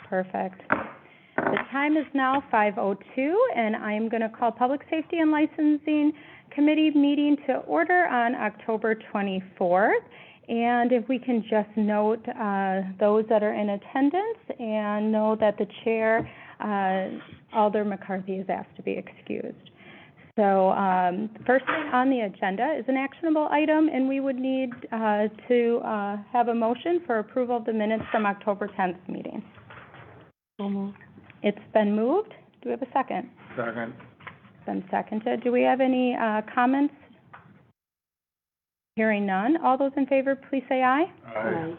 Perfect. The time is now 5:02, and I'm going to call Public Safety and Licensing Committee meeting to order on October 24th. And if we can just note those that are in attendance and know that the chair, Alder McCarthy, is asked to be excused. So the first thing on the agenda is an actionable item, and we would need to have a motion for approval of the minutes from October 10th meeting. It's been moved. Do we have a second? Second. It's been seconded. Do we have any comments? Hearing none. All those in favor, please say aye. Aye.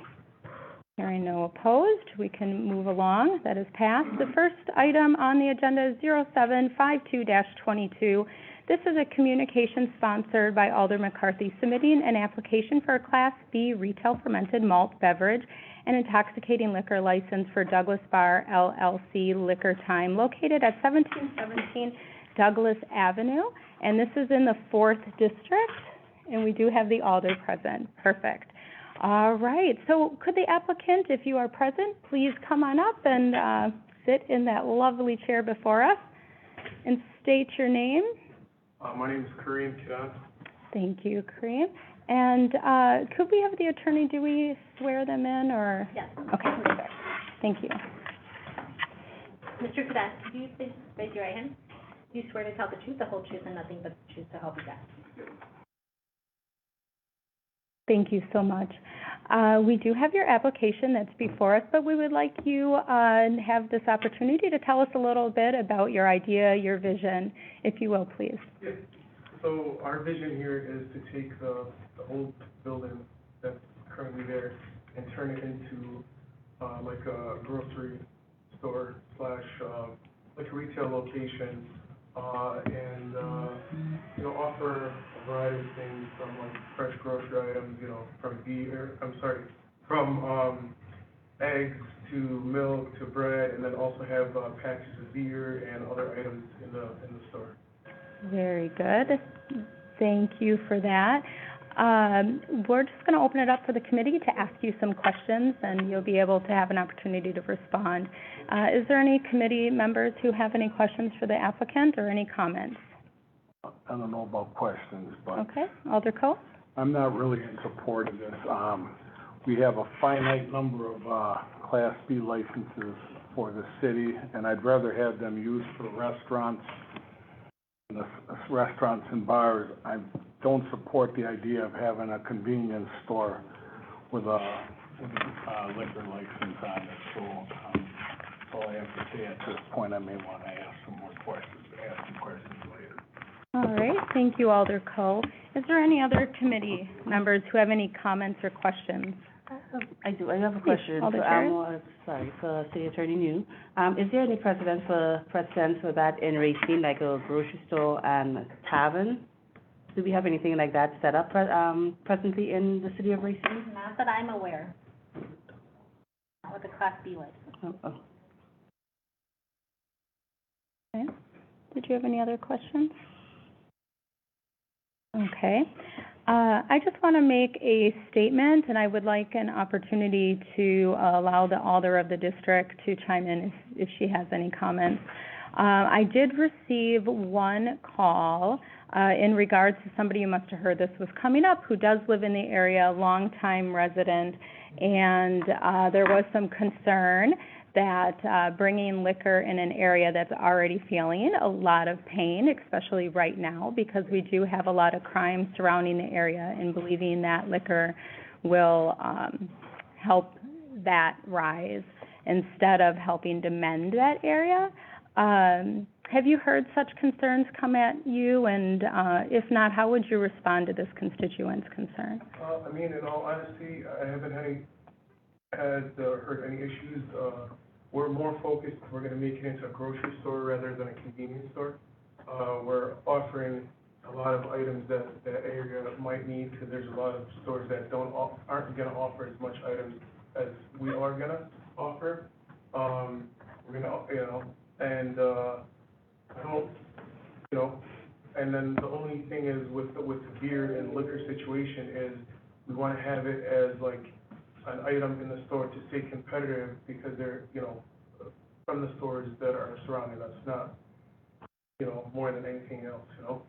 Hearing no opposed, we can move along. That is passed. The first item on the agenda is 0752-22. This is a communication sponsored by Alder McCarthy submitting an application for a Class B retail fermented malt beverage and intoxicating liquor license for Douglas Bar LLC Liquor Time, located at 1717 Douglas Avenue. And this is in the 4th District, and we do have the Alder present. Perfect. All right. So could the applicant, if you are present, please come on up and sit in that lovely chair before us and state your name. My name is Kareem Kidan. Thank you, Kareem. And could we have the attorney, do we swear them in, or? Yes. Okay, perfect. Thank you. Mr. Kadan, could you please raise your right hand? Do you swear to tell the truth, the whole truth, and nothing but the truth to help you God? Thank you so much. We do have your application that's before us, but we would like you have this opportunity to tell us a little bit about your idea, your vision, if you will, please. Yeah. So our vision here is to take the old building that's currently there and turn it into like a grocery store slash like a retail location, and offer a variety of things from like fresh grocery items, from eggs to milk to bread, and then also have packages of beer and other items in the store. Very good. Thank you for that. We're just going to open it up for the committee to ask you some questions, and you'll be able to have an opportunity to respond. Is there any committee members who have any questions for the applicant or any comments? I don't know about questions, but okay. Alder Coe? I'm not really in support of this. We have a finite number of Class B licenses for the city, and I'd rather have them used for restaurants and bars. I don't support the idea of having a convenience store with a liquor license on it. So that's all I have to say at this point. I may want to ask some questions later. All right. Thank you, Alder Coe. Is there any other committee members who have any comments or questions? I do. I have a question for for City Attorney New. Is there any precedent for that in Racine, like a grocery store and tavern? Do we have anything like that set up presently in the city of Racine? Not that I'm aware. Not with the Class B license. Okay. Did you have any other questions? Okay. I just want to make a statement, and I would like an opportunity to allow the Alder of the district to chime in if she has any comments. I did receive one call in regards to somebody, you must have heard this was coming up, who does live in the area, longtime resident, and there was some concern that bringing liquor in an area that's already feeling a lot of pain, especially right now, because we do have a lot of crime surrounding the area, and believing that liquor will help that rise instead of helping to mend that area. Have you heard such concerns come at you? And if not, how would you respond to this constituent's concern? I mean, in all honesty, I haven't heard any issues. We're more focused, we're going to make it into a grocery store rather than a convenience store. We're offering a lot of items that area might need, because there's a lot of stores that aren't going to offer as much items as we are going to offer. We're going to, and I don't, and then the only thing is with the beer and liquor situation is we wanna have it as like an item in the store to stay competitive because they're, you know, from the stores that are surrounding us, not, you know, more than anything else, you know?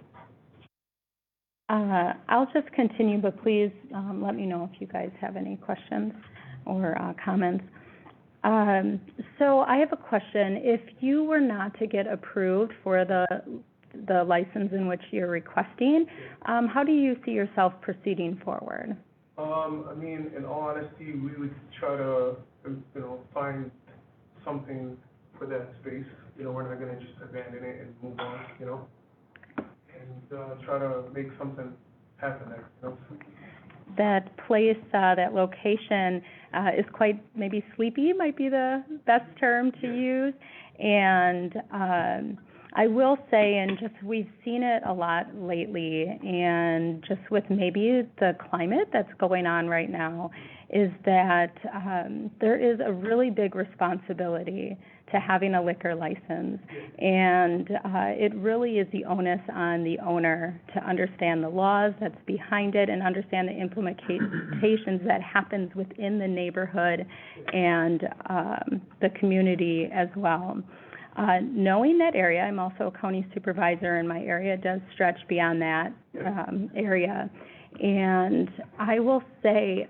I'll just continue, but please, let me know if you guys have any questions or, comments. So I have a question. If you were not to get approved for the license in which you're requesting, how do you see yourself proceeding forward? I mean, in all honesty, we would try to, you know, find something for that space. You know, we're not gonna just abandon it and move on, you know? And, try to make something happen there, you know? That place, that location, is quite maybe sleepy, might be the best term to use. And, I will say, and just we've seen it a lot lately, and just with maybe the climate that's going on right now, is that there is a really big responsibility to having a liquor license. And it really is the onus on the owner to understand the laws that's behind it and understand the implementations that happens within the neighborhood and the community as well. Knowing that area, I'm also a county supervisor, and my area does stretch beyond that area. And I will say,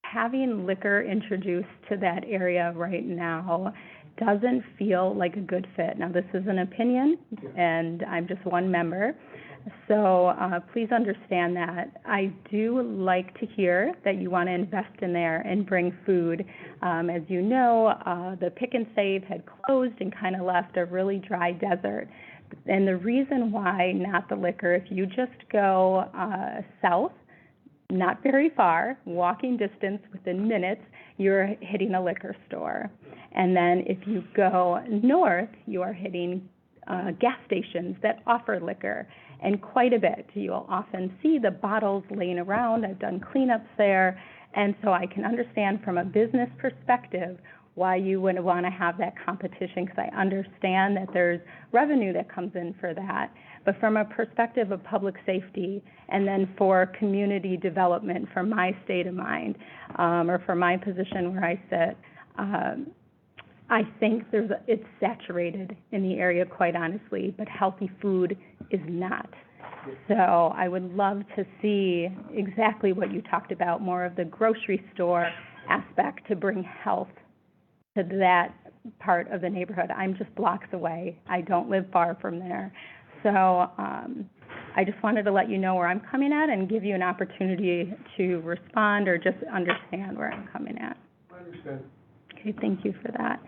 having liquor introduced to that area right now doesn't feel like a good fit. Now, this is an opinion, and I'm just one member. So please understand that. I do like to hear that you want to invest in there and bring food. As you know, the Pick and Save had closed and kind of left a really dry desert. And the reason why not the liquor, if you just go south, not very far, walking distance within minutes, you're hitting a liquor store. And then if you go north, you are hitting gas stations that offer liquor, and quite a bit. You'll often see the bottles laying around. I've done cleanups there, and so I can understand from a business perspective why you would want to have that competition, because I understand that there's revenue that comes in for that. But from a perspective of public safety, and then for community development, from my state of mind, or from my position where I sit, I think it's saturated in the area, quite honestly, but healthy food is not. So I would love to see exactly what you talked about, more of the grocery store aspect to bring health to that part of the neighborhood. I'm just blocks away. I don't live far from there. So I just wanted to let you know where I'm coming at and give you an opportunity to respond or just understand where I'm coming at. I understand. Okay, thank you for that.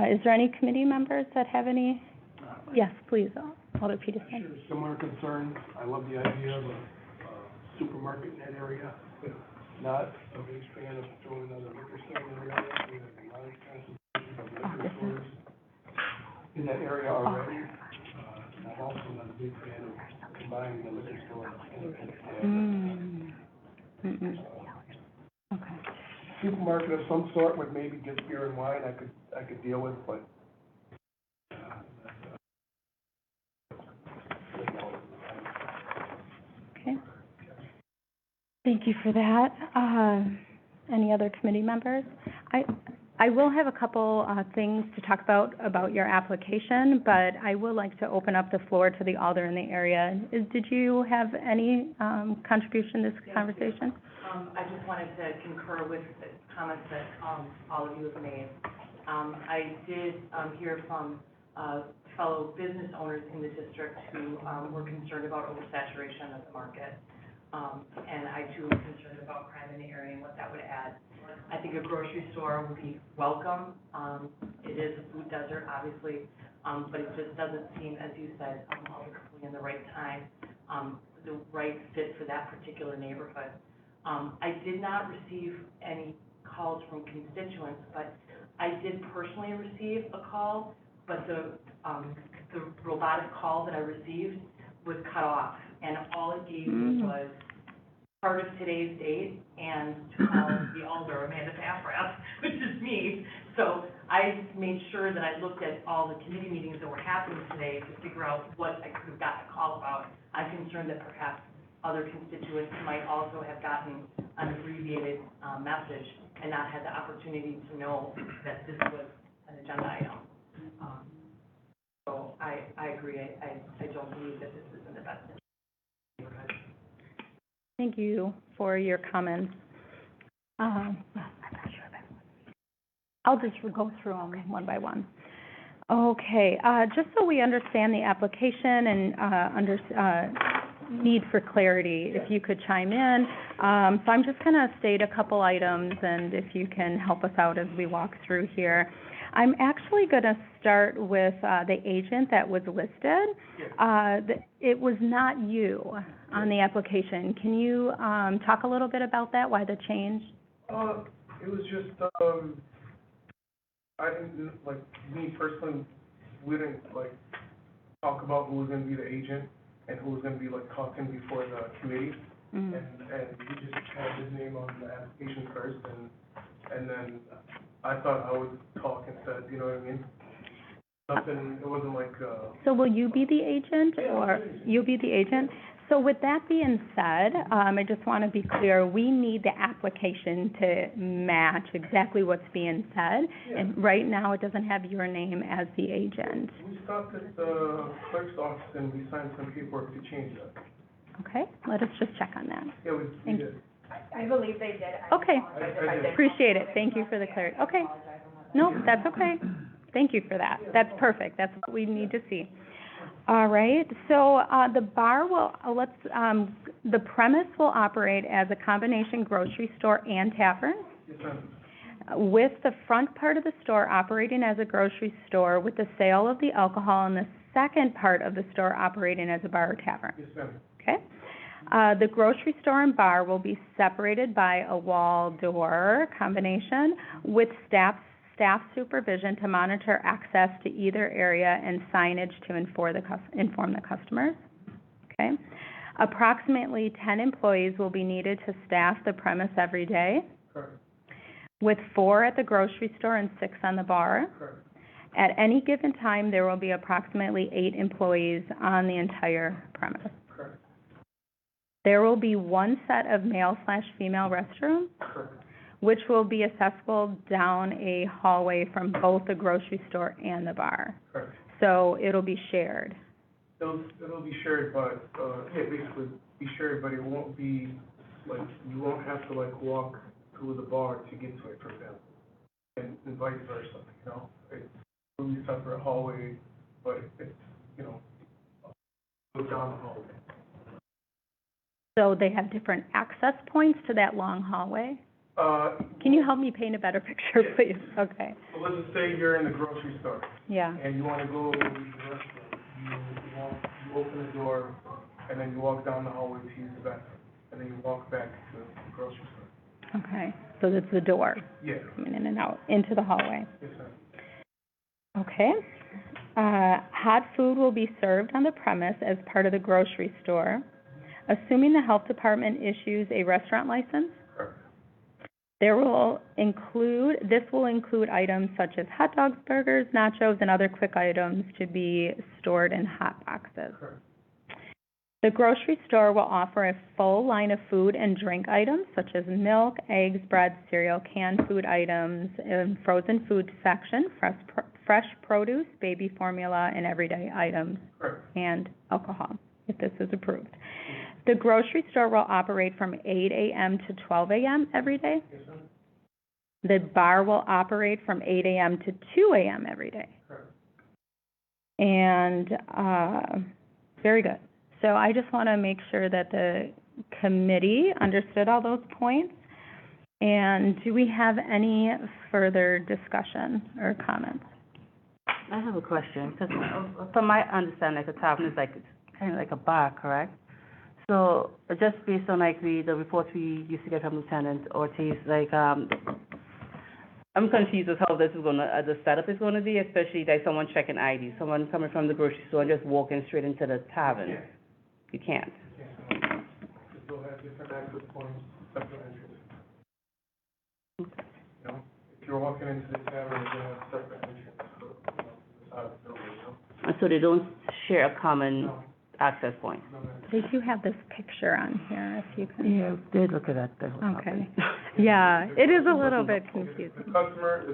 Is there any committee members that have any? Yes, please, Alder Peterson. Sure, similar concerns. I love the idea of a supermarket in that area. Not a big fan of throwing another liquor store in the area. We have a large concentration of liquor stores in that area already. I'm also not a big fan of combining the liquor store and Okay. supermarket of some sort with maybe just beer and wine, I could deal with, but Okay. Thank you for that. Any other committee members? I will have a couple things to talk about your application, but I would like to open up the floor to the alder in the area. Did you have any contribution to this conversation? I just wanted to concur with the comments that all of you have made. I did hear from fellow business owners in the district who were concerned about oversaturation of the market. And I too am concerned about crime in the area and what that would add. I think a grocery store would be welcome. It is a food desert, obviously, but it just doesn't seem, as you said, in the right time, the right fit for that particular neighborhood. I did not receive any calls from constituents, but I did personally receive a call, but the robotic call that I received was cut off, and all it gave me was part of today's date and to call the alder, Amanda Paffrath, which is me. So I made sure that I looked at all the committee meetings that were happening today to figure out what I could have gotten a call about. I'm concerned that perhaps other constituents might also have gotten an abbreviated, message and not had the opportunity to know that this was an agenda item. So I agree, I don't believe that this is in the best interest. Thank you for your comments. I'll just go through them one by one. Okay, just so we understand the application and need for clarity, if you could chime in. So I'm just going to state a couple items, and if you can help us out as we walk through here. I'm actually going to start with the agent that was listed. It was not you on the application. Can you talk a little bit about that, why the change? It was just, I didn't, like, me personally, we didn't, like, talk about who was gonna be the agent and who was gonna be, like, talking before the committee. Mm. And he just had his name on the application first, and then I thought I would talk instead, you know what I mean? Nothing, it wasn't like, So will you be the agent, or you'll be the agent? So with that being said, I just want to be clear, we need the application to match exactly what's being said. Yeah. And right now, it doesn't have your name as the agent. we stopped at the clerk's office and we signed some paperwork to change that. Okay, let us just check on that. Yeah, we Thank did. I believe they did. Okay, I did. appreciate it, thank you for the clarity. Okay, no, that's okay, thank you for that, that's perfect, that's what we need to see. All right, so, the bar will, the premise will operate as a combination grocery store and tavern, Yes, ma'am. with the front part of the store operating as a grocery store with the sale of the alcohol, and the second part of the store operating as a bar or tavern, Yes, ma'am. okay? The grocery store and bar will be separated by a wall-door combination with staff supervision to monitor access to either area and signage to inform the customers, okay? Approximately 10 employees will be needed to staff the premise every day, Correct, with 4 at the grocery store and 6 on the bar. correct, At any given time, there will be approximately 8 employees on the entire premise. correct, There will be one set of male/female restrooms, correct. which will be accessible down a hallway from both the grocery store and the bar. Correct. So it'll be shared. It'll be shared, but, basically be shared, but it won't be, like, you won't have to, like, walk to the bar to get to it, for example. And vice versa, you know? It's really separate hallway, but it's, you know, go down the hallway. So they have different access points to that long hallway? Can you help me paint a better picture, Yeah. please? Okay, So let's just say you're in the grocery store, yeah, and you wanna go to the restaurant, you open the door, and then you walk down the hallway to use the bathroom, and then you walk back to the grocery store. okay. So that's the door, Yeah, coming in and out, into the hallway. yes, ma'am. Okay. Hot food will be served on the premise as part of the grocery store, assuming the health department issues a restaurant license. Correct. This will include items such as hot dogs, burgers, nachos, and other quick items to be stored in hot boxes. Correct. The grocery store will offer a full line of food and drink items such as milk, eggs, bread, cereal, canned food items, and frozen food section, fresh produce, baby formula, and everyday items, Correct. and alcohol, if this is approved. The grocery store will operate from 8 a.m. to 12 a.m. every day. Yes, ma'am. The bar will operate from 8 a.m. to 2 a.m. every day. Correct. And, very good. So I just want to make sure that the committee understood all those points. And do we have any further discussion or comments? I have a question, because from my understanding, like a tavern is like, kind of like a bar, correct? So, just based on like the reports we used to get from Lieutenant Ortiz, like, I'm confused with how this is the setup is gonna be, especially like someone checking ID, someone coming from the grocery store and just walking straight into the tavern. Yeah. You can't. Yeah. Because they'll have different access points, separate entrances. You know, if you're walking into the tavern, you're gonna have separate entrances for, you know, the side of the building, you know? And so they don't share a common No, access point. no, no. They do have this picture on here, if you can. Yeah, did look at that. Okay. Yeah, it is a little bit confusing. The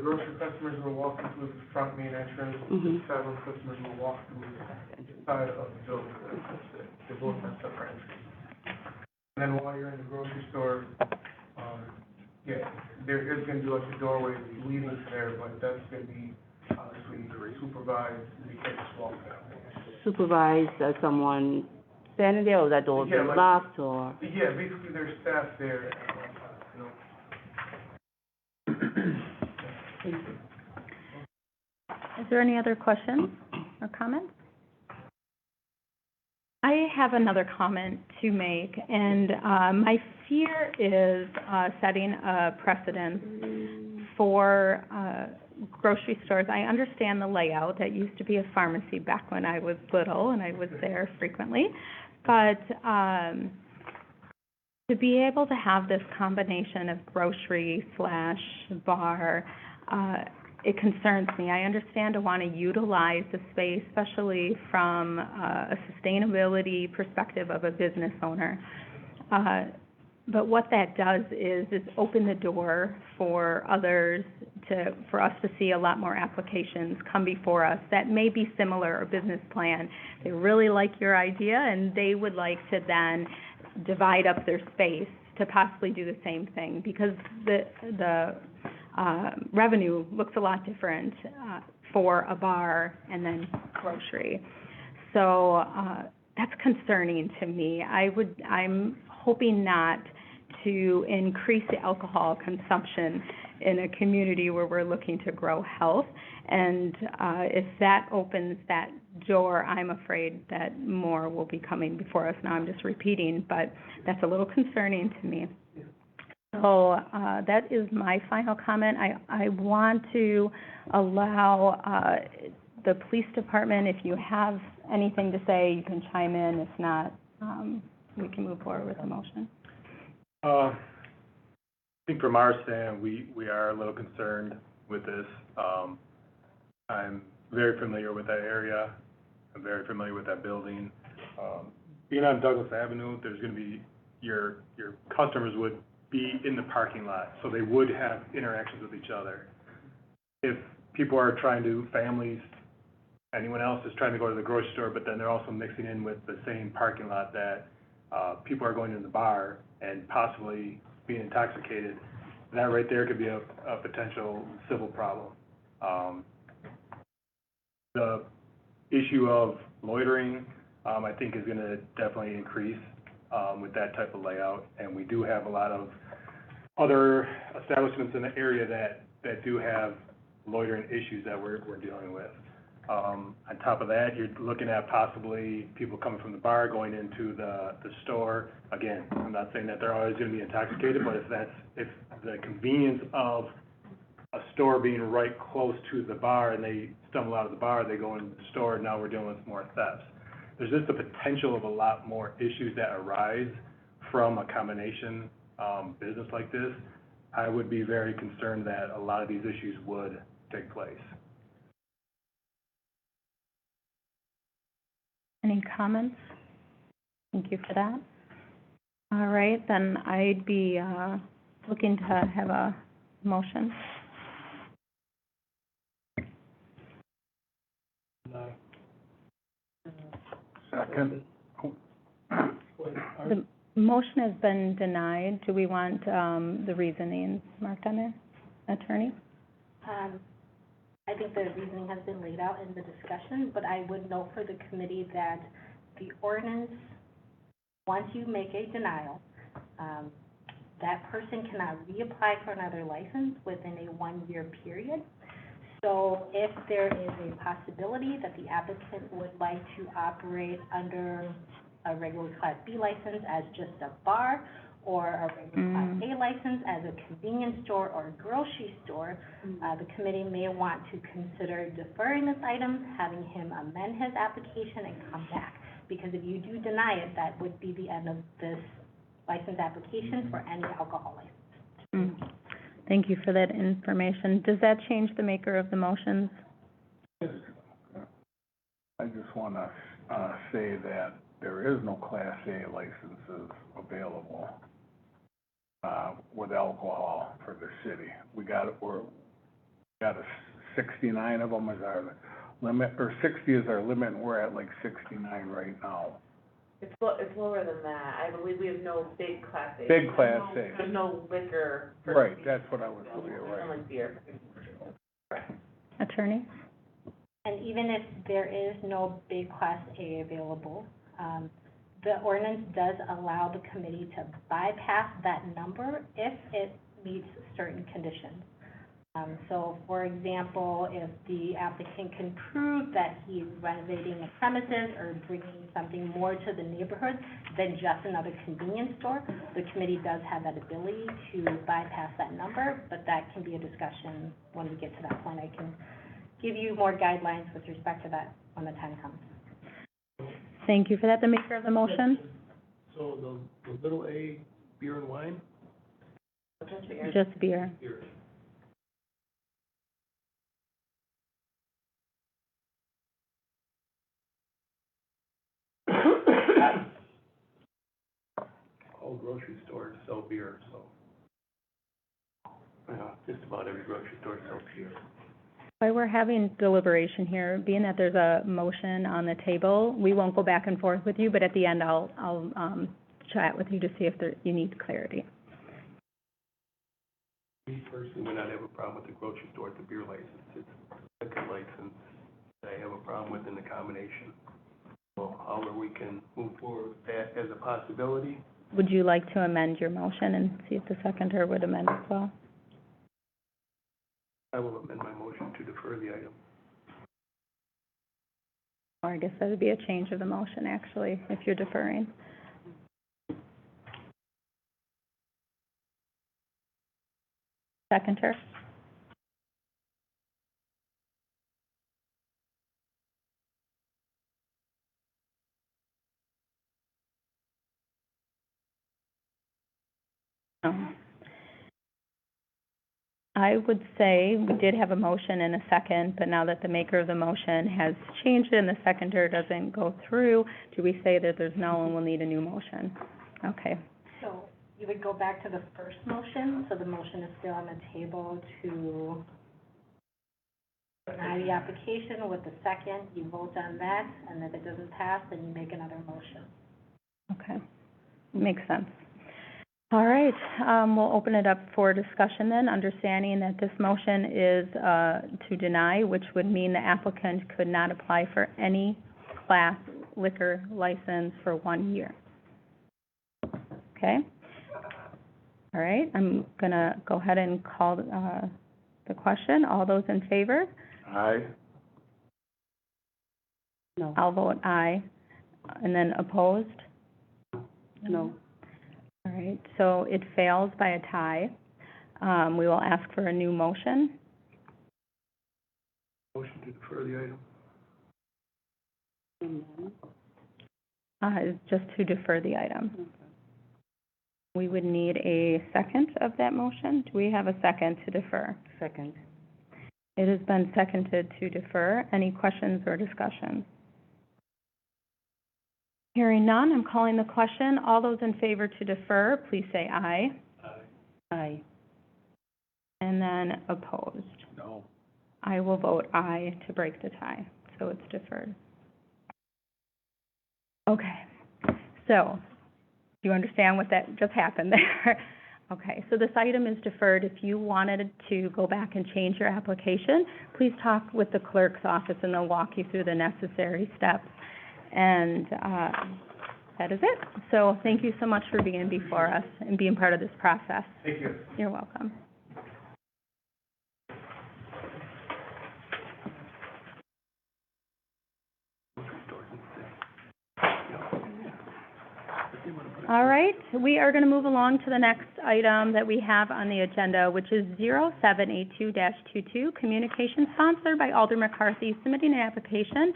grocery customers will walk through the front main entrance, the tavern customers will walk through the side of the building. They both have separate entries. And then while you're in the grocery store, there is gonna be like a doorway leading to there, but that's gonna be obviously supervised, you can't just walk that way. Supervised, someone standing there, or that door Yeah, being like- locked, or? Yeah, basically there's staff there at one time, you know. Is there any other questions or comments? I have another comment to make, and my fear is setting a precedent for grocery stores. I understand the layout. That used to be a pharmacy back when I was little, and I was there frequently. But to be able to have this combination of grocery / bar, it concerns me. I understand to want to utilize the space, especially from a sustainability perspective of a business owner. But what that does is open the door for others for us to see a lot more applications come before us that may be similar or business plan. They really like your idea, and they would like to then divide up their space to possibly do the same thing, because the revenue looks a lot different for a bar and then grocery. So that's concerning to me. I'm hoping not to increase the alcohol consumption in a community where we're looking to grow health. And if that opens that door, I'm afraid that more will be coming before us. Now I'm just repeating, but that's a little concerning to me. So that is my final comment. I want to allow the police department, if you have anything to say, you can chime in. If not, we can move forward with the motion. I think from our stand, we are a little concerned with this. I'm very familiar with that area. I'm very familiar with that building. Being on Douglas Avenue, there's going to be, your customers would be in the parking lot, so they would have interactions with each other. If people are families, anyone else is trying to go to the grocery store, but then they're also mixing in with the same parking lot that people are going to the bar and possibly being intoxicated, that right there could be a potential civil problem. The issue of loitering, I think, is going to definitely increase with that type of layout, and we do have a lot of other establishments in the area that do have loitering issues that we're dealing with. On top of that, you're looking at possibly people coming from the bar going into the store. Again, I'm not saying that they're always going to be intoxicated, but if the convenience of a store being right close to the bar and they stumble out of the bar, they go into the store, and now we're dealing with more thefts. There's just the potential of a lot more issues that arise from a combination business like this. I would be very concerned that a lot of these issues would take place. Any comments? Thank you for that. All right, then I'd be looking to have a motion. Second. The motion has been denied. Do we want the reasoning marked on there, attorney? I think the reasoning has been laid out in the discussion, but I would note for the committee that the ordinance, once you make a denial, that person cannot reapply for another license within a 1-year period. So if there is a possibility that the applicant would like to operate under a regular Class B license as just a bar, or a regular Class A license as a convenience store or a grocery store, the committee may want to consider deferring this item, having him amend his application and come back. Because if you do deny it, that would be the end of this license application for any alcohol license. Thank you for that information. Does that change the maker of the motions? I just want to say that there is no Class A licenses available, with alcohol for the city. We got 69 of them is our limit, or 60 is our limit, and we're at like 69 right now. It's lower than that. I believe we have no big Class A. Big Class A. There's no liquor for. Right, that's what I was, yeah, right. Like beer. Attorney? And even if there is no big Class A available, the ordinance does allow the committee to bypass that number if it meets certain conditions. So, for example, if the applicant can prove that he's renovating a premises or bringing something more to the neighborhood than just another convenience store, the committee does have that ability to bypass that number, but that can be a discussion when we get to that point. I can give you more guidelines with respect to that when the time comes. Thank you for that. The maker of the motion? So the little A, beer and wine? Just beer. Beer. All grocery stores sell beer, so. Just about every grocery store sells beer. While we're having deliberation here, being that there's a motion on the table, we won't go back and forth with you, but at the end, I'll chat with you to see if you need clarity. Me personally would not have a problem with the grocery store at the beer license. It's a liquor license that I have a problem with in the combination. So however we can move forward with that as a possibility. Would you like to amend your motion and see if the seconder would amend as well? I will amend my motion to defer the item. Or I guess that would be a change of the motion, actually, if you're deferring. Seconder? No. I would say we did have a motion and a second, but now that the maker of the motion has changed it and the seconder doesn't go through, do we say that there's no and we'll need a new motion? Okay. So you would go back to the first motion, so the motion is still on the table to deny the application with the second, you vote on that, and if it doesn't pass, then you make another motion. Okay. Makes sense. All right, we'll open it up for discussion then, understanding that this motion is to deny, which would mean the applicant could not apply for any class liquor license for 1 year. Okay? All right, I'm going to go ahead and call the question. All those in favor? Aye. No. I'll vote aye. And then opposed? No. All right, so it fails by a tie. We will ask for a new motion. Motion to defer the item. Just to defer the item. We would need a second of that motion. Do we have a second to defer? Second. It has been seconded to defer. Any questions or discussion? Hearing none, I'm calling the question. All those in favor to defer, please say aye. Aye. And then opposed. No. I will vote aye to break the tie, so it's deferred. Okay, so do you understand what that just happened there? Okay, so this item is deferred. If you wanted to go back and change your application, please talk with the clerk's office and they'll walk you through the necessary steps. And that is it. So thank you so much for being before us and being part of this process. Thank you. You're welcome. All right, we are going to move along to the next item that we have on the agenda, which is 0782-22, communication sponsored by Alder McCarthy, submitting an application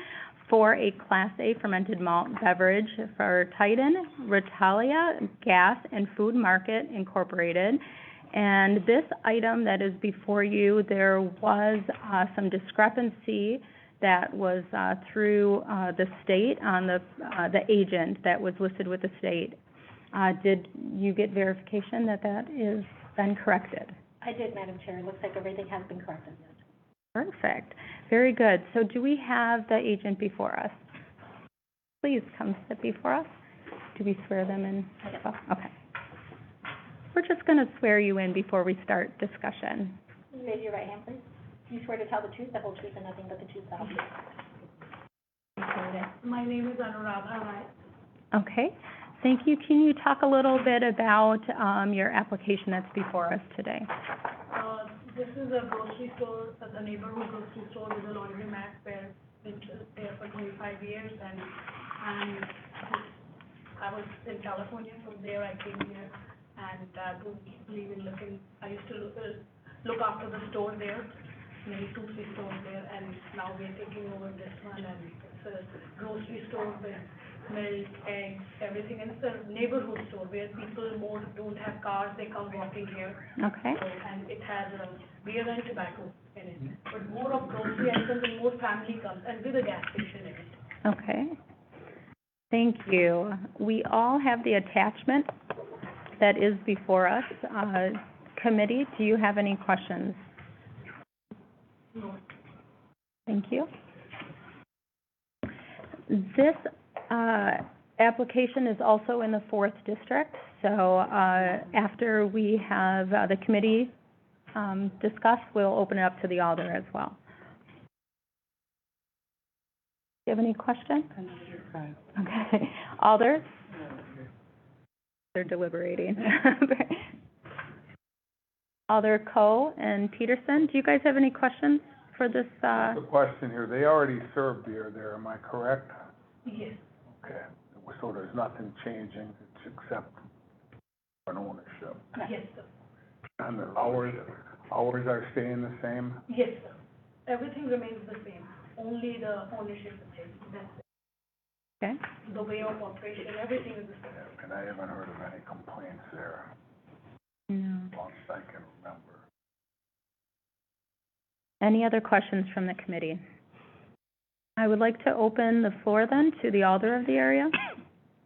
for a Class A fermented malt beverage for Titan Ritalia Gas and Food Market Incorporated. And this item that is before you, there was some discrepancy that was, through, the state on the agent that was listed with the state. Did you get verification that that is been corrected? I did, Madam Chair. It looks like everything has been corrected. Perfect. Very good. So do we have the agent before us? Please come sit before us. Do we swear them in? Okay. We're just going to swear you in before we start discussion. Raise your right hand, please. You swear to tell the truth, the whole truth, and nothing but the truth, so help you. My name is Anuradha Rai. Okay. Thank you. Can you talk a little bit about your application that's before us today? This is a grocery store, a neighborhood grocery store with a laundromat where I've been there for 25 years, and I was in California. From there, I came here, and I do believe in I used to look after the store there, maybe 2-3 stores there, and now we're taking over this one, and it's a grocery store with milk, eggs, everything, and it's a neighborhood store where people more don't have cars, they come walking here. Okay. So, and it has beer and tobacco in it, but more of grocery items and more family comes, and with a gas station in it. Okay. Thank you. We all have the attachment that is before us. Committee, do you have any questions? No. Thank you. This application is also in the 4th District, so after we have the committee discuss, we'll open it up to the Alder as well. Do you have any questions? Okay. Alder? They're deliberating. Alder Coe and Peterson, do you guys have any questions for this? The question here, they already serve beer there, am I correct? Yes. Okay, so there's nothing changing, it's except an ownership. Yes, sir. And the hours are staying the same? Yes, sir. Everything remains the same, only the ownership is changed, that's it. Okay. The way of operation, everything is the same. And I haven't heard of any complaints there, No. as long as I can remember. Any other questions from the committee? I would like to open the floor then to the Alder of the area.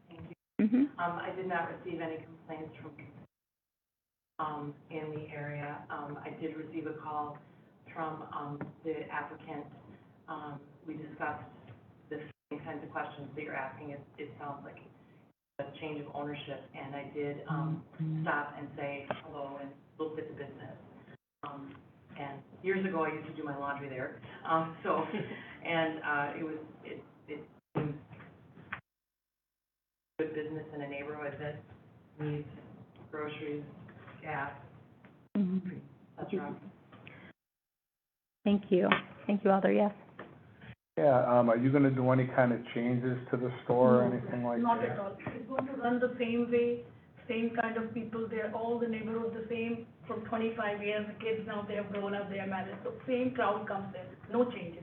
Thank you. Mm-hmm. I did not receive any complaints from, in the area. I did receive a call from, the applicant. We discussed the same kinds of questions that you're asking. It sounds like a change of ownership, and I did, stop and say hello and look at the business. And years ago, I used to do my laundry there, it seems good business in a neighborhood that needs groceries, gas, Mm-hmm. that's right. Thank you. Thank you, Alder. Yes. Yeah, are you gonna do any kind of changes to the store or anything like that? Not at all. It's going to run the same way, same kind of people there, all the neighborhood the same from 25 years. The kids now, they have grown up, they are married, so same crowd comes in, no changes.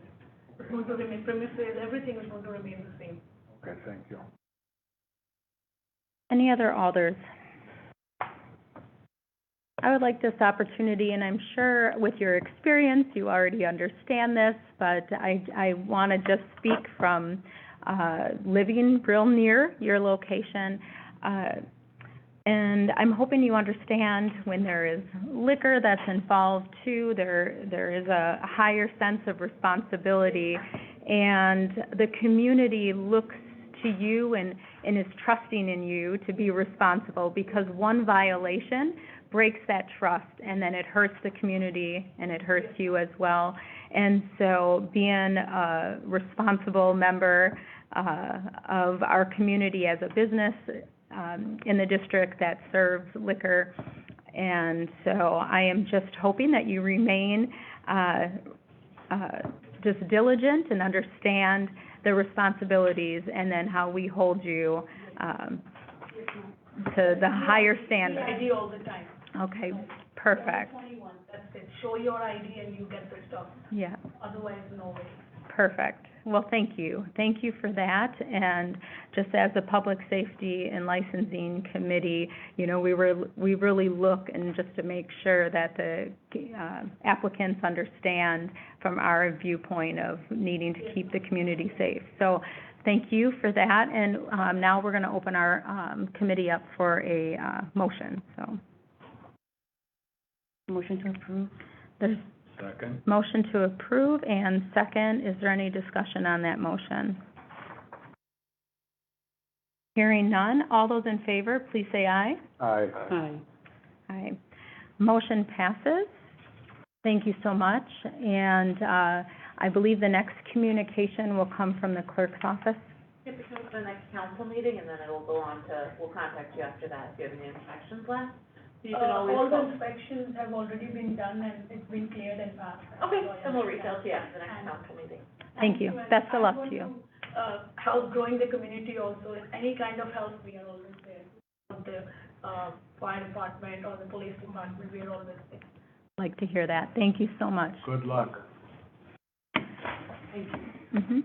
It's going to remain premises, everything is going to remain the same. Okay, thank you. Any other Alders? I would like this opportunity, and I'm sure with your experience, you already understand this, but I want to just speak from living real near your location. And I'm hoping you understand when there is liquor that's involved too, there is a higher sense of responsibility, and the community looks to you and is trusting in you to be responsible, because one violation breaks that trust, and then it hurts the community and it hurts you as well. And so being a responsible member of our community as a business in the district that serves liquor, and so I am just hoping that you remain just diligent and understand the responsibilities, and then how we hold you to the higher standards. ID all the time. Okay, perfect. 21, that's it. Show your ID and you get the stuff. Yeah, Otherwise, no way. perfect. Well, thank you. Thank you for that. And just as a public safety and licensing committee, you know, we really look and just to make sure that the applicants understand from our viewpoint of needing to keep the community safe. So thank you for that. And now we're going to open our committee up for a motion. So Motion to approve. there's Second. motion to approve and second. Is there any discussion on that motion? Hearing none. All those in favor, please say aye. Aye. Aye. Aye. Motion passes. Thank you so much. And I believe the next communication will come from the clerk's office. If it comes to the next council meeting, and then it will go on to, we'll contact you after that if you have any inspections left. So you can always All call. the inspections have already been done and it's been cleared and passed. Okay, then we'll reach out to you after the next council meeting. Thank you. And Best of I luck want to you. Help growing the community also, any kind of help, we are always there. Of the, fire department or the police department, we are always there. Like to hear that. Thank you so much. Good luck. Mhm.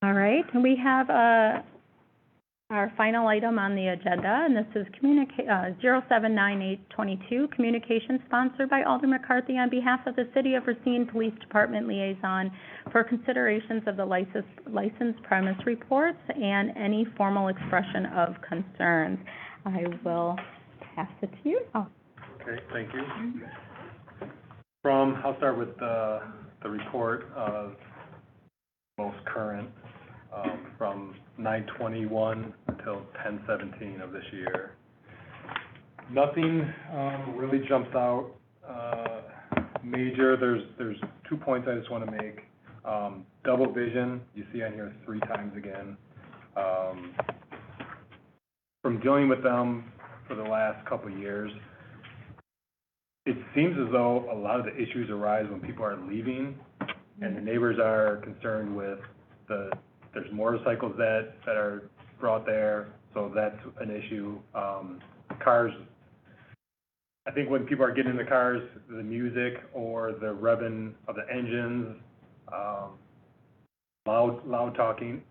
All right, we have our final item on the agenda, and this is 079822, communication sponsored by Alder McCarthy on behalf of the City of Racine Police Department Liaison for considerations of the licensed premise reports and any formal expression of concerns. I will pass it to you. Oh. Okay, thank you. I'll start with the report of most current, from 9/21 until 10/17 of this year. Nothing, really jumps out, major. There's 2 points I just want to make. Double vision, you see on here 3 times again. From dealing with them for the last couple of years, it seems as though a lot of the issues arise when people are leaving, and the neighbors are concerned with there's motorcycles that are brought there, so that's an issue. Cars, I think when people are getting in the cars, the music or the revving of the engines, loud talking.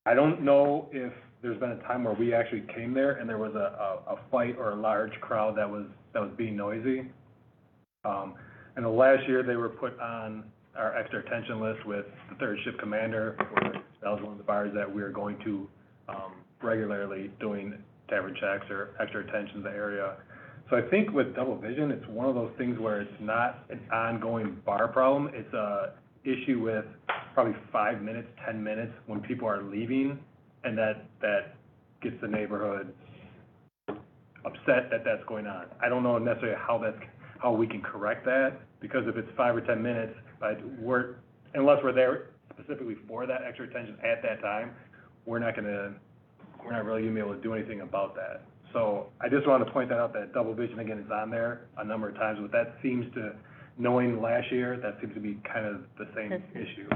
I don't know if there's been a time where we actually came there and there was a fight or a large crowd that was being noisy. And the last year, they were put on our extra attention list with the third shift commander, where that was one of the bars that we were going to regularly doing tavern checks or extra attention to the area. So I think with double vision, it's one of those things where it's not an ongoing bar problem. It's a issue with probably 5 minutes, 10 minutes when people are leaving, and that gets the neighborhood upset that that's going on. I don't know necessarily how we can correct that, because if it's 5 or 10 minutes, unless we're there specifically for that extra attention at that time, we're not really gonna be able to do anything about that. So I just wanted to point that out, that double vision again is on there a number of times, but that seems to, knowing last year, that seems to be kind of the same issue.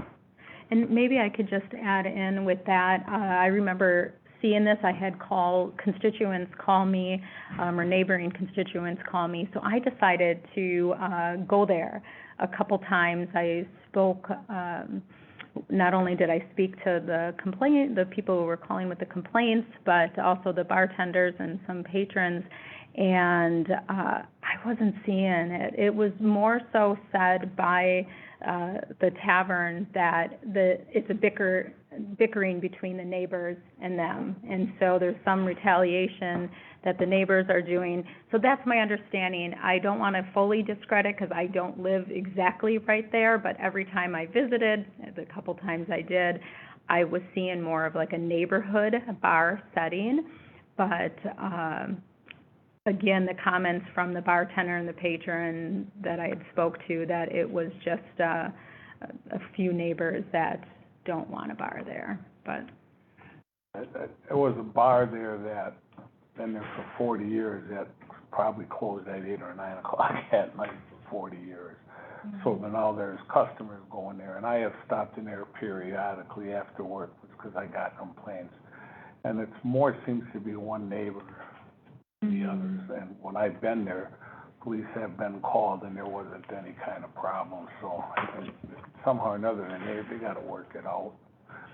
And maybe I could just add in with that, I remember seeing this, I had constituents call me, or neighboring constituents call me, so I decided to go there a couple times. I spoke, not only did I speak to the people who were calling with the complaints, but also the bartenders and some patrons, and I wasn't seeing it. It was more so said by the tavern that it's a bickering between the neighbors and them, and so there's some retaliation that the neighbors are doing. So that's my understanding. I don't want to fully discredit because I don't live exactly right there, but every time I visited, the couple times I did, I was seeing more of like a neighborhood bar setting. But again, the comments from the bartender and the patron that I had spoke to, that it was just a few neighbors that don't want a bar there, but. There was a bar there that been there for 40 years that probably closed at 8 or 9 o'clock at night for 40 years. So now there's customers going there, and I have stopped in there periodically after work because I got complaints. And it's more seems to be one neighbor than the others. And when I've been there, police have been called and there wasn't any kind of problem, so I think somehow or another, they gotta work it out.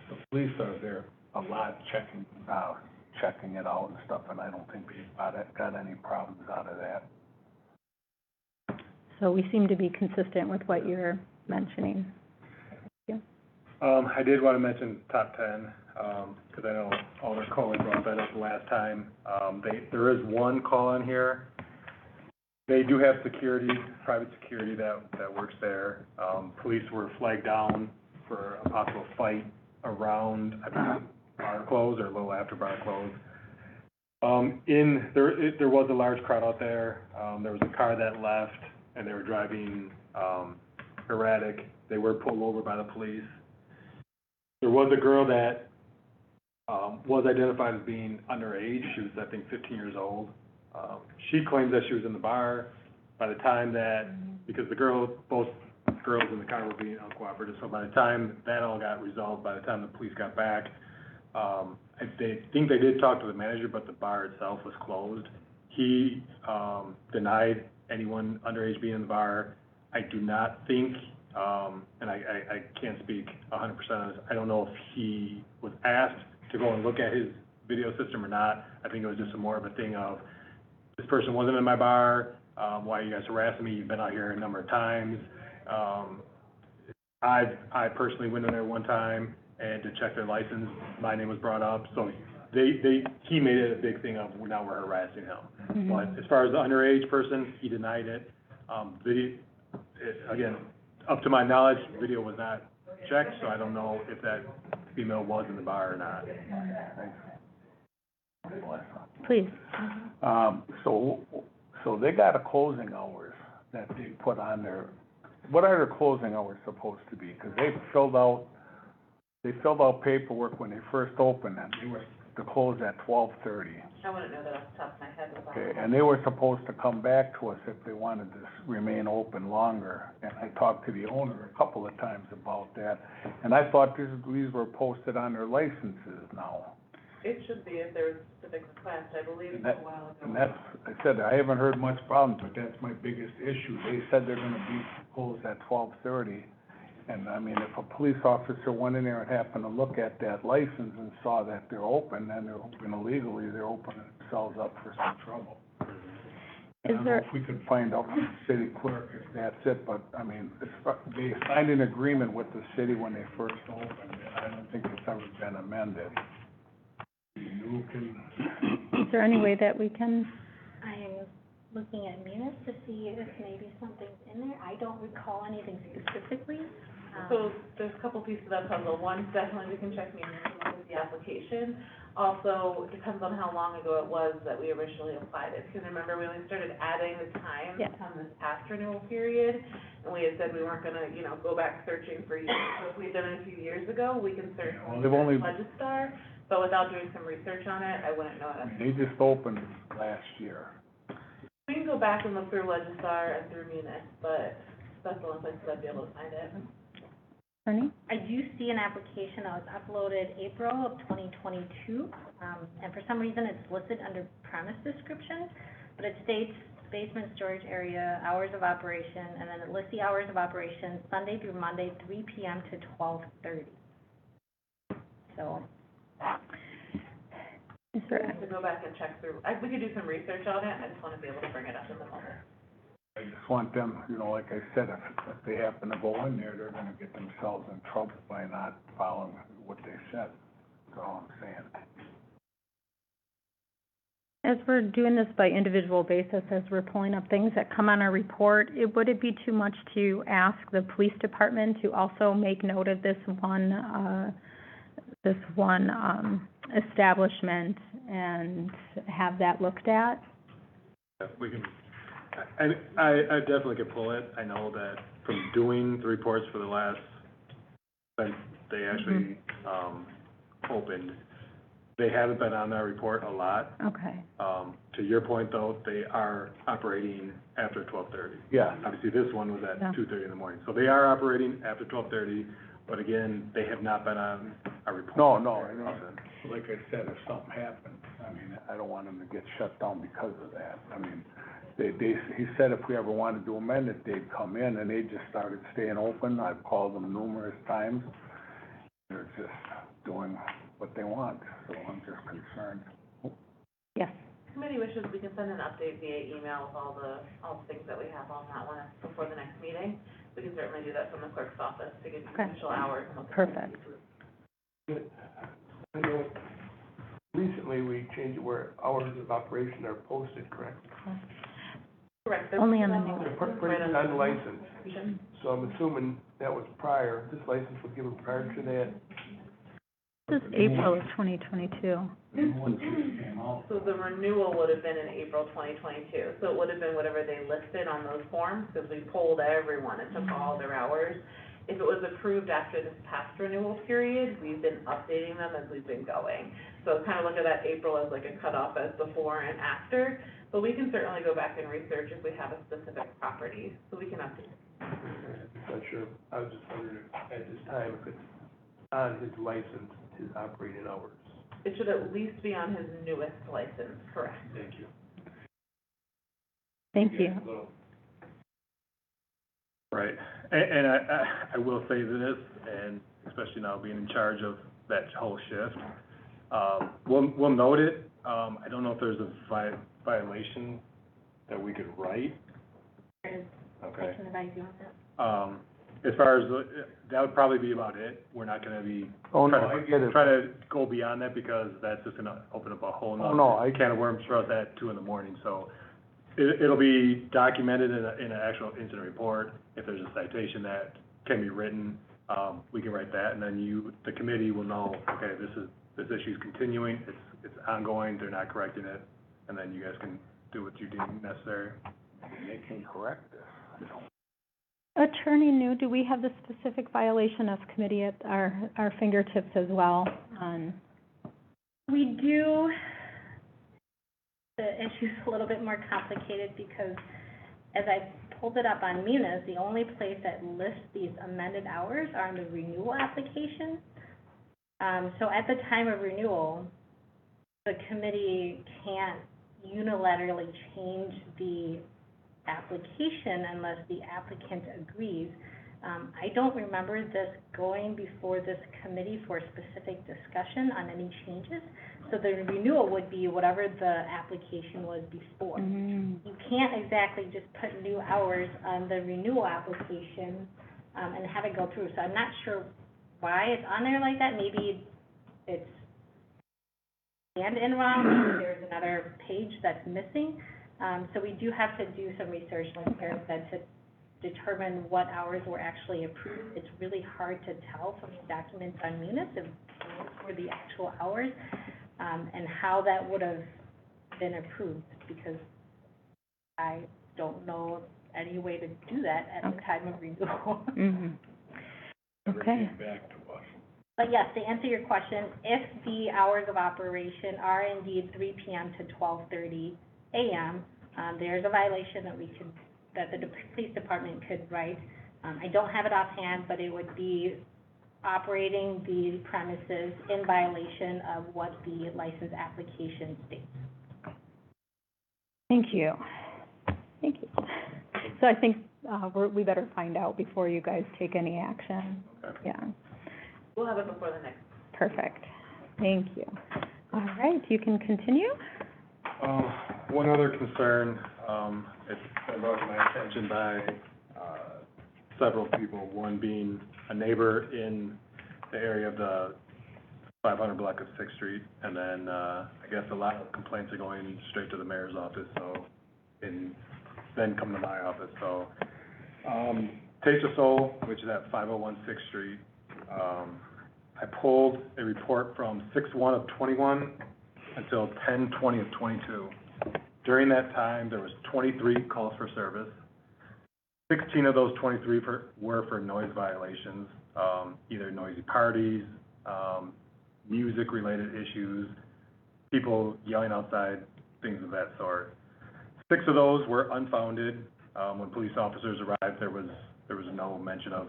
The police are there a lot checking it out and stuff, and I don't think we've got any problems out of that. So we seem to be consistent with what you're mentioning. I did want to mention top 10, because I know Alder Coley brought that up last time. There is one call on here. They do have security, private security that works there. Police were flagged down for a possible fight around, I believe, bar close or a little after bar close. There was a large crowd out there. There was a car that left, and they were driving erratic. They were pulled over by the police. There was a girl that was identified as being underage. She was, I think, 15 years old. She claims that she was in the bar by the time that, because both girls in the car were being uncooperative, so by the time that all got resolved, by the time the police got back, I think they did talk to the manager, but the bar itself was closed. He denied anyone underage being in the bar. I do not think, and I can't speak 100% on this, I don't know if he was asked to go and look at his video system or not. I think it was just more of a thing of, this person wasn't in my bar, why are you guys harassing me? You've been out here a number of times. I personally went in there one time and to check their license, my name was brought up, so he made it a big thing of, now we're harassing him. But as far as the underage person, he denied it. Again, up to my knowledge, video was not checked, so I don't know if that female was in the bar or not. Please. So they got a closing hours that they put on there. What are their closing hours supposed to be? Because they filled out paperwork when they first opened, and they were to close at 12:30. I wouldn't know that off the top of my head. Okay, and they were supposed to come back to us if they wanted to remain open longer. And I talked to the owner a couple of times about that, and I thought these were posted on their licenses now. It should be if there was a specific request, I believe, And a while ago. And that's, I said, I haven't heard much problems, but that's my biggest issue. They said they're gonna be closed at 12:30. And I mean, if a police officer went in there and happened to look at that license and saw that they're open, then they're open illegally, they're opening themselves up for some trouble. I don't know if we could find out from the city clerk if that's it, but I mean, they signed an agreement with the city when they first opened, and I don't think it's ever been amended. You can. Is there any way that we can, I am looking at Munis to see if maybe something's in there. I don't recall anything specifically. So there's a couple pieces of that puzzle. One, definitely we can check with the application. Also, it depends on how long ago it was that we originally applied it. Because remember, we only started adding the time on this past renewal period, and we had said we weren't gonna, go back searching for years. So if we'd done it a few years ago, we can search Legistar, but without doing some research on it, I wouldn't know it. They just opened last year. We can go back and look through Legistar and through Munis, but that's the only place that I'd be able to find it. Ernie? I do see an application that was uploaded April of 2022, and for some reason it's listed under premise description, but it states basement storage area, hours of operation, and then it lists the hours of operation Sunday through Monday, 3 p.m. to 12:30. So. Is there, To go back and check through, we could do some research on it, I just want to be able to bring it up in the moment. I just want them, like I said, if they happen to go in there, they're gonna get themselves in trouble by not following what they said. That's all I'm saying. as we're doing this by individual basis, as we're pulling up things that come on our report, would it be too much to ask the police department to also make note of this one establishment and have that looked at? Yeah, we can, I definitely could pull it. I know that from doing the reports for the last, since they actually, opened, they haven't been on that report a lot. Okay. To your point, though, they are operating after 12:30. Yeah. Obviously, this one was at 2:30 in the morning. So they are operating after 12:30, but again, they have not been on a report. No, I know. Like I said, if something happened, I mean, I don't want them to get shut down because of that. I mean, he said if we ever wanted to amend it, they'd come in, and they just started staying open. I've called them numerous times. They're just doing what they want, so I'm just concerned. Yes. Committee wishes we can send an update via email with all the things that we have on that one before the next meeting. We can certainly do that from the clerk's office to give you Okay. official hours and what the. Perfect. I know recently we changed it where hours of operation are posted, correct? Correct. Only on the new. They're printed on the license, so I'm assuming that was prior, this license was given prior to that. This is April of 2022. So the renewal would have been in April 2022, so it would have been whatever they listed on those forms, because we polled everyone and took all their hours. If it was approved after this past renewal period, we've been updating them as we've been going. So kind of look at that April as like a cutoff as before and after, but we can certainly go back and research if we have a specific property, so we can update. I'm not sure, I was just wondering if at this time if it's on his license, his operating hours. It should at least be on his newest license, correct? Thank you. Thank you. Right, and I will say this, and especially now being in charge of that whole shift, we'll note it. I don't know if there's a violation that we could write. I Okay. can advise you on that. As far as, that would probably be about it. We're not gonna be Oh, no, I get it. try to go beyond that, because that's just gonna open up a whole Oh, no, I- nother can of worms for us at 2 a.m. So it'll be documented in an actual incident report. If there's a citation that can be written, we can write that, and then the committee will know, okay, this issue's continuing, it's ongoing, they're not correcting it, and then you guys can do what you deem necessary. They can correct this. I don't. Attorney New, do we have the specific violation as committee at our fingertips as well on? We do, the issue's a little bit more complicated because as I pulled it up on Munis, the only place that lists these amended hours are on the renewal application. So at the time of renewal, the committee can't unilaterally change the application unless the applicant agrees. I don't remember this going before this committee for a specific discussion on any changes. So the renewal would be whatever the application was before. You can't exactly just put new hours on the renewal application, and have it go through. So I'm not sure why it's on there like that. Maybe it's scanned in wrong, maybe there's another page that's missing. So we do have to do some research, like Karen said, to determine what hours were actually approved. It's really hard to tell from the documents on Munis if those were the actual hours, and how that would have been approved, because I don't know any way to do that at the time of renewal. Okay. Back to us. But yes, to answer your question, if the hours of operation are indeed 3 p.m. to 12:30 a.m., there's a violation that the police department could write. I don't have it offhand, but it would be operating the premises in violation of what the license application states. Thank you. Thank you. So I think we better find out before you guys take any action. Okay. Yeah, We'll have it before the next. perfect. Thank you. All right, you can continue. One other concern, it's been brought to my attention by, several people, one being a neighbor in the area of the 500 block of 6th Street, and then, I guess a lot of complaints are going straight to the mayor's office, so, and then come to my office, so. Taste of Soul, which is at 501 6th Street, I pulled a report from 6/1 of 21 until 10/20 of 22. During that time, there was 23 calls for service. 16 of those 23 were for noise violations, either noisy parties, music-related issues, people yelling outside, things of that sort. 6 of those were unfounded. When police officers arrived, there was no mention of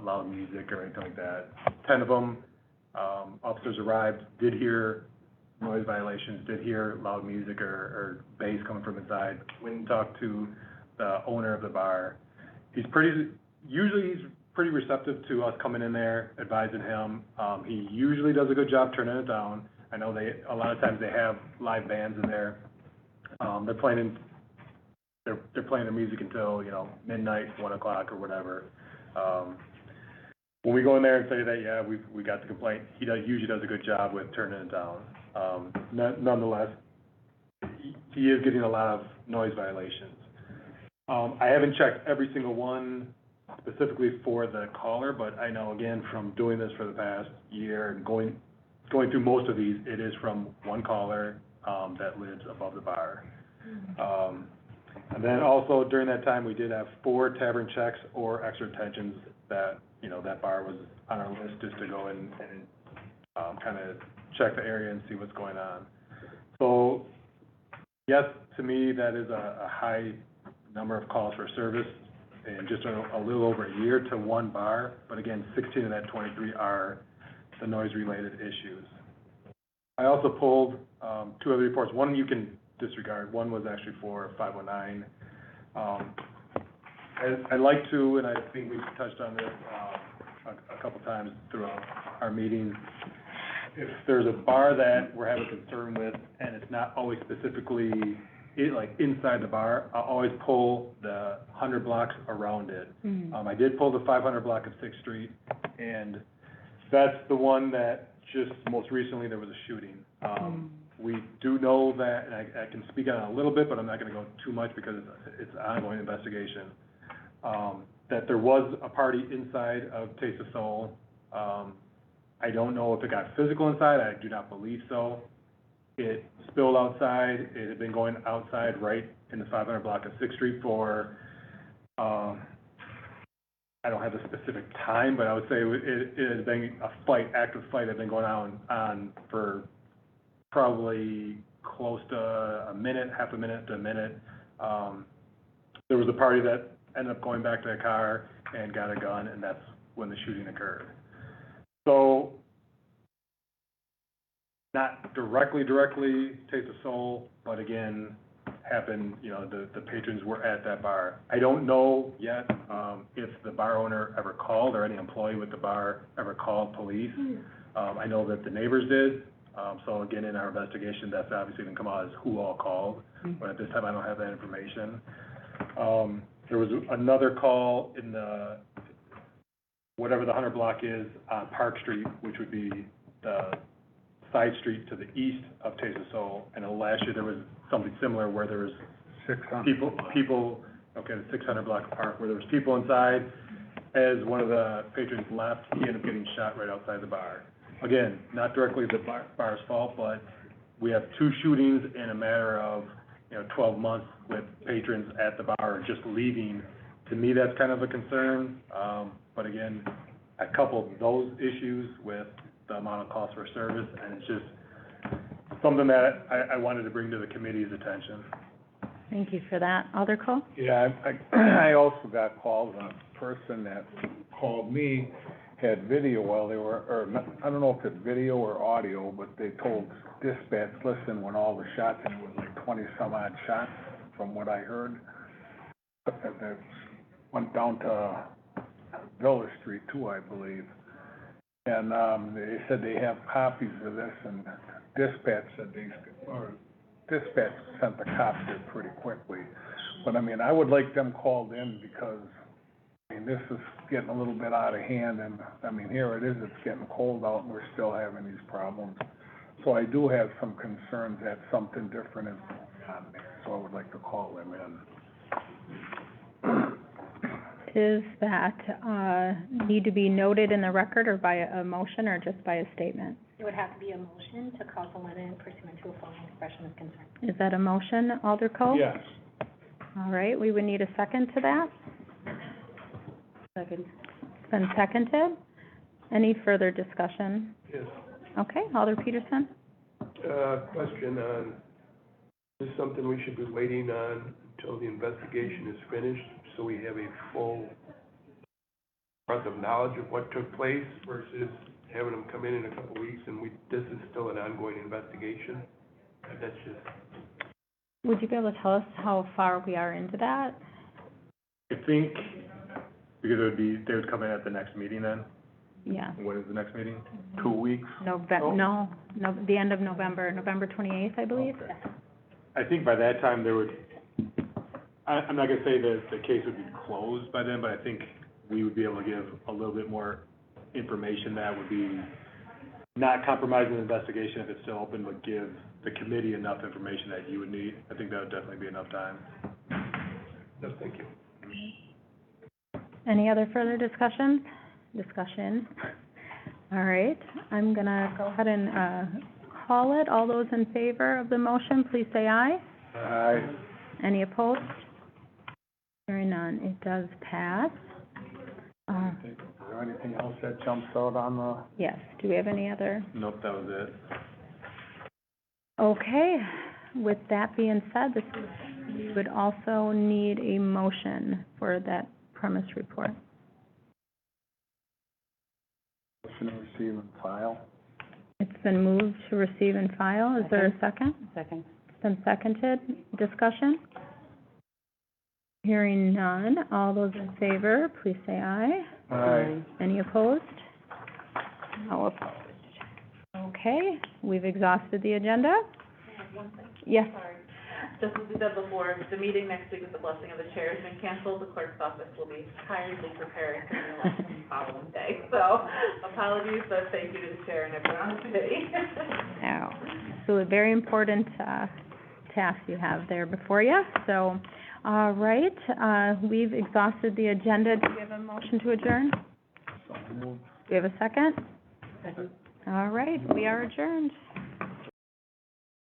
loud music or anything like that. 10 of them, officers arrived, did hear noise violations, did hear loud music or bass coming from inside. Went and talked to the owner of the bar. Usually he's pretty receptive to us coming in there, advising him. He usually does a good job turning it down. I know a lot of times they have live bands in there. They're playing their music until, midnight, 1 o'clock or whatever. When we go in there and say that, yeah, we got the complaint, he usually does a good job with turning it down. Nonetheless, he is getting a lot of noise violations. I haven't checked every single one specifically for the caller, but I know, again, from doing this for the past year and going through most of these, it is from one caller that lives above the bar. And then also during that time, we did have 4 tavern checks or extra attentions that, that bar was on our list just to go and kind of check the area and see what's going on. So, yes, to me, that is a high number of calls for service in just a little over a year to one bar. But again, 16 of that 23 are the noise-related issues. I also pulled 2 other reports. One you can disregard. One was actually for 519. I'd like to, and I think we've touched on this a couple times throughout our meetings, if there's a bar that we're having concern with and it's not always specifically inside the bar, I'll always pull the 100 blocks around it. I did pull the 500 block of 6th Street, and that's the one that just most recently there was a shooting. We do know that, and I can speak on it a little bit, but I'm not going to go too much because it's an ongoing investigation, that there was a party inside of Taste of Soul. I don't know if it got physical inside. I do not believe so. It spilled outside. It had been going outside right in the 500 block of 6th Street for, I don't have the specific time, but I would say it has been active fight had been going on for probably close to a minute, half a minute to a minute. There was a party that ended up going back to their car and got a gun, and that's when the shooting occurred. So, not directly Taste of Soul, but again, happened, the patrons were at that bar. I don't know yet if the bar owner ever called or any employee with the bar ever called police. I know that the neighbors did. So again, in our investigation, that's obviously going to come out as who all called, but at this time, I don't have that information. There was another call in whatever the 100 block is, on Park Street, which would be the side street to the east of Taste of Soul. And last year, there was something similar where there was 600. The 600 block of Park, where there was people inside. As one of the patrons left, he ended up getting shot right outside the bar. Again, not directly the bar's fault, but we have 2 shootings in a matter of 12 months with patrons at the bar just leaving. To me, that's kind of a concern. But again, I coupled those issues with the amount of calls for service, and it's just something that I wanted to bring to the committee's attention. Thank you for that. Other call? Yeah, I also got called. A person that called me had video while they were, or not, I don't know if it's video or audio, but they told dispatch, listen, when all the shots, and it was like 20 some odd shots from what I heard, that went down to Villa Street too, I believe. And they said they have copies of this, and dispatch said dispatch sent the cops there pretty quickly. But I would like them called in because, this is getting a little bit out of hand, and, here it is, it's getting cold out, and we're still having these problems. So I do have some concerns that something different is going on there, so I would like to call them in. Does that need to be noted in the record or by a motion or just by a statement? It would have to be a motion to call someone in pursuant to a formal expression of concern. Is that a motion, Alder Cole? Yes. All right, we would need a second to that. Second. It's been seconded. Any further discussion? Yes. Okay, Alder Peterson? Question on, is this something we should be waiting on until the investigation is finished, so we have a full breadth of knowledge of what took place versus having them come in a couple weeks, and this is still an ongoing investigation. That's just, Would you be able to tell us how far we are into that? I think, because they would come in at the next meeting then? Yeah. What is the next meeting? 2 weeks? No, the end of November, November 28th, I believe. Okay. I think by that time, there would, I'm not gonna say that the case would be closed by then, but I think we would be able to give a little bit more information that would be not compromising the investigation if it's still open, but give the committee enough information that you would need. I think that would definitely be enough time. no, thank you. Any other further discussion? All right, I'm gonna go ahead and, call it. All those in favor of the motion, please say aye. Aye. Any opposed? Hearing none, it does pass. Is there anything else that jumps out on the? Yes, do we have any other? Nope, that was it. Okay, with that being said, we would also need a motion for that premise report. Motion to receive and file. It's been moved to receive and file. Is there a second? Second. It's been seconded. Discussion? Hearing none. All those in favor, please say aye. Aye. Any opposed? No opposed. Okay, we've exhausted the agenda. Yes. Sorry. Just as we said before, the meeting next week with the blessing of the chair has been canceled. The clerk's office will be tirelessly preparing for the election the following day. So apologies, but thank you to the chair and everyone on the committee. Now, so a very important, task you have there before you. So, all right, we've exhausted the agenda. Do we have a motion to adjourn? So moved. Do we have a second? Second. All right, we are adjourned.